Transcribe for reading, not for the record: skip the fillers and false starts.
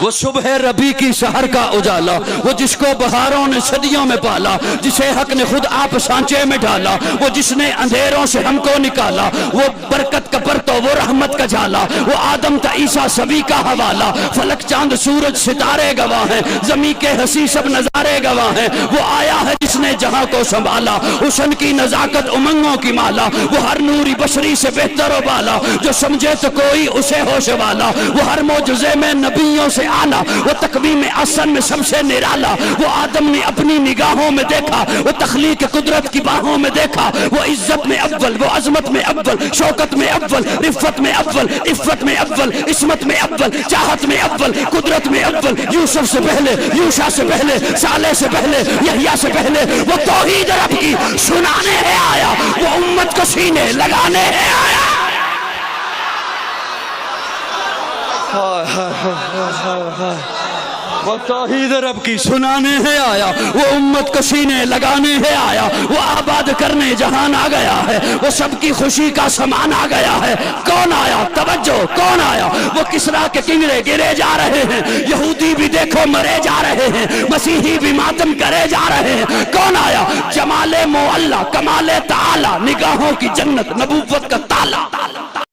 وہ صبح ربی کی سحر کا اجالا، وہ جس کو بہاروں نے صدیوں میں پالا، جسے حق نے خود آپ سانچے میں ڈالا، وہ جس نے اندھیروں سے ہم کو نکالا، وہ برکت کا پرتو، وہ رحمت کا جھالا، وہ آدم تا عیسیٰ سبھی کا حوالہ، فلک چاند سورج ستارے گواہ ہیں، زمین کے حسی سب نظارے گواہ ہیں، وہ آیا ہے جس نے جہاں کو سنبھالا، حسن کی نزاکت امنگوں کی مالا، وہ ہر نوری بشری سے بہتر و بالا، جو سمجھے تو کوئی اسے ہوش والا، وہ ہر معجزے میں نبیوں سے آنا، وہ تقویم احسن میں سب سے نرالا، وہ آدم نے اپنی نگاہوں میں دیکھا، وہ تخلیق قدرت کی باہوں میں دیکھا، وہ عزت میں اول، وہ عظمت میں اول، شوکت میں اول، رفت میں اول، عفت میں اول، عصمت میں اول، چاہت میں اول، قدرت میں اول، یوسف سے پہلے، یوشع سے پہلے، صالح سے پہلے، یحییٰ سے پہلے، وہ توحید رب کی سنانے ہے آیا، وہ امت کو سینے لگانے ہے آیا۔ وہ توحید رب کی سنانے ہے آیا، وہ امت کو سینے لگانے ہے آیا، وہ آباد کرنے جہان آ گیا ہے، وہ سب کی خوشی کا سامان آ گیا ہے۔ کون آیا؟ توجہ، کون آیا؟ وہ کسریٰ کے کنگرے گرے جا رہے ہیں، یہودی بھی دیکھو مرے جا رہے ہیں، مسیحی بھی ماتم کرے جا رہے ہیں۔ کون آیا؟ جمال معلی، کمال تعالی، نگاہوں کی جنت، نبوت کا تالا۔